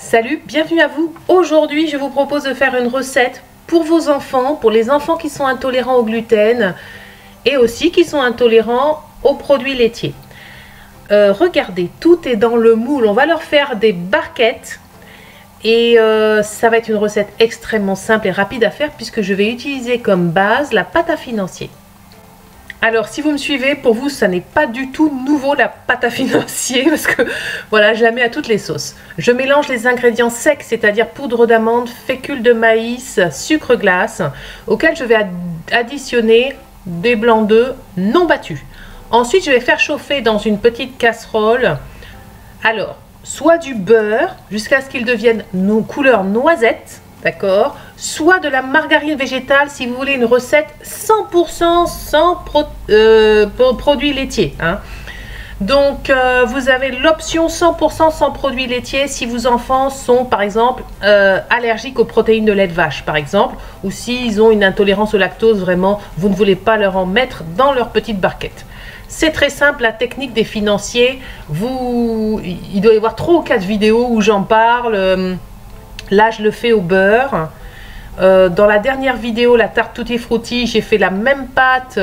Salut, bienvenue à vous. Aujourd'hui, je vous propose de faire une recette pour vos enfants, pour les enfants qui sont intolérants au gluten et aussi qui sont intolérants aux produits laitiers. Regardez, tout est dans le moule. On va leur faire des barquettes et ça va être une recette extrêmement simple et rapide à faire puisque je vais utiliser comme base la pâte à financier. Alors, si vous me suivez, pour vous, ça n'est pas du tout nouveau la pâte à financier parce que voilà, je la mets à toutes les sauces. Je mélange les ingrédients secs, c'est-à-dire poudre d'amande, fécule de maïs, sucre glace, auquel je vais additionner des blancs d'œufs non battus. Ensuite, je vais faire chauffer dans une petite casserole, alors, soit du beurre jusqu'à ce qu'il devienne couleur noisette, d'accord, soit de la margarine végétale si vous voulez une recette 100% sans produits laitiers. Hein. Donc, vous avez l'option 100% sans produits laitiers si vos enfants sont, par exemple, allergiques aux protéines de lait de vache, par exemple, ou s'ils ont une intolérance au lactose, vraiment, vous ne voulez pas leur en mettre dans leur petite barquette. C'est très simple, la technique des financiers. Il doit y avoir 3 ou 4 vidéos où j'en parle. Là, je le fais au beurre. Dans la dernière vidéo, la tarte tutti frutti, j'ai fait la même pâte,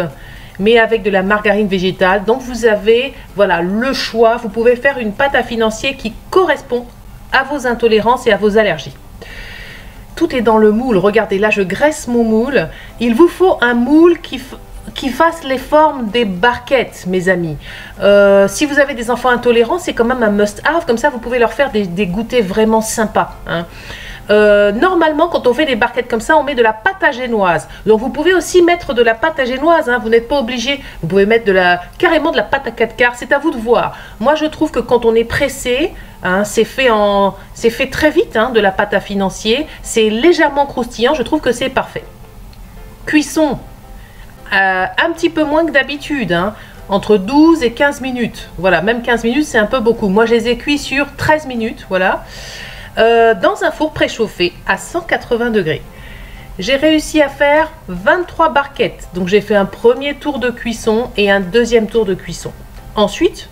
mais avec de la margarine végétale. Donc, vous avez voilà, le choix. Vous pouvez faire une pâte à financier qui correspond à vos intolérances et à vos allergies. Tout est dans le moule. Regardez, là, je graisse mon moule. Il vous faut un moule qui fasse les formes des barquettes, mes amis. Si vous avez des enfants intolérants, c'est quand même un must-have. Comme ça, vous pouvez leur faire des goûters vraiment sympas. Hein. Normalement, quand on fait des barquettes comme ça, on met de la pâte à génoise. Donc, vous pouvez aussi mettre de la pâte à génoise. Hein. Vous n'êtes pas obligé. Vous pouvez mettre carrément de la pâte à 4 quarts. C'est à vous de voir. Moi, je trouve que quand on est pressé, hein, c'est fait très vite, hein, de la pâte à financier. C'est légèrement croustillant. Je trouve que c'est parfait. Cuisson. Un petit peu moins que d'habitude, hein, entre 12 et 15 minutes. Voilà, même 15 minutes, c'est un peu beaucoup. Moi, je les ai cuits sur 13 minutes, voilà. Dans un four préchauffé à 180 degrés. J'ai réussi à faire 23 barquettes. Donc, j'ai fait un premier tour de cuisson et un deuxième tour de cuisson. Ensuite,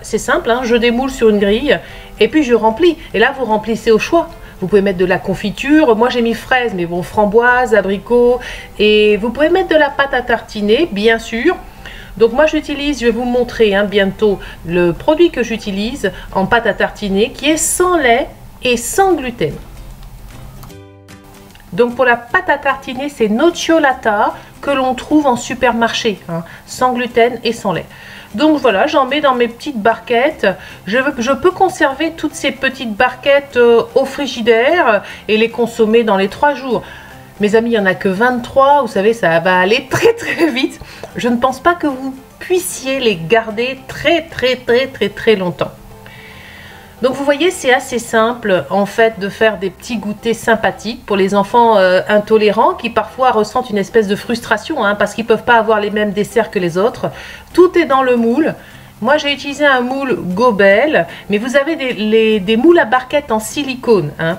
c'est simple, hein, je démoule sur une grille et puis je remplis. Et là, vous remplissez au choix. Vous pouvez mettre de la confiture, moi j'ai mis fraises, mais bon, framboises, abricots, et vous pouvez mettre de la pâte à tartiner, bien sûr. Donc moi je vais vous montrer hein, bientôt le produit que j'utilise en pâte à tartiner, qui est sans lait et sans gluten. Donc pour la pâte à tartiner, c'est Nocciolata que l'on trouve en supermarché, hein, sans gluten et sans lait. Donc voilà, j'en mets dans mes petites barquettes. Je peux conserver toutes ces petites barquettes au frigidaire et les consommer dans les 3 jours. Mes amis, il n'y en a que 23. Vous savez, ça va aller très très vite. Je ne pense pas que vous puissiez les garder très longtemps. Donc vous voyez, c'est assez simple en fait de faire des petits goûters sympathiques pour les enfants intolérants qui parfois ressentent une espèce de frustration hein, parce qu'ils ne peuvent pas avoir les mêmes desserts que les autres. Tout est dans le moule. Moi j'ai utilisé un moule Gobel, mais vous avez des moules à barquettes en silicone. Hein.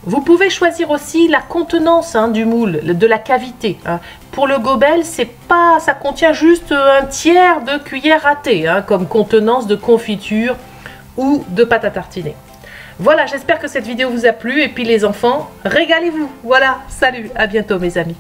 Vous pouvez choisir aussi la contenance hein, du moule, de la cavité. Hein. Pour le Gobel, ça contient juste un tiers de cuillère à thé hein, comme contenance de confiture ou de pâte à tartiner. Voilà, j'espère que cette vidéo vous a plu et puis les enfants, régalez-vous. Voilà, salut, à bientôt mes amis.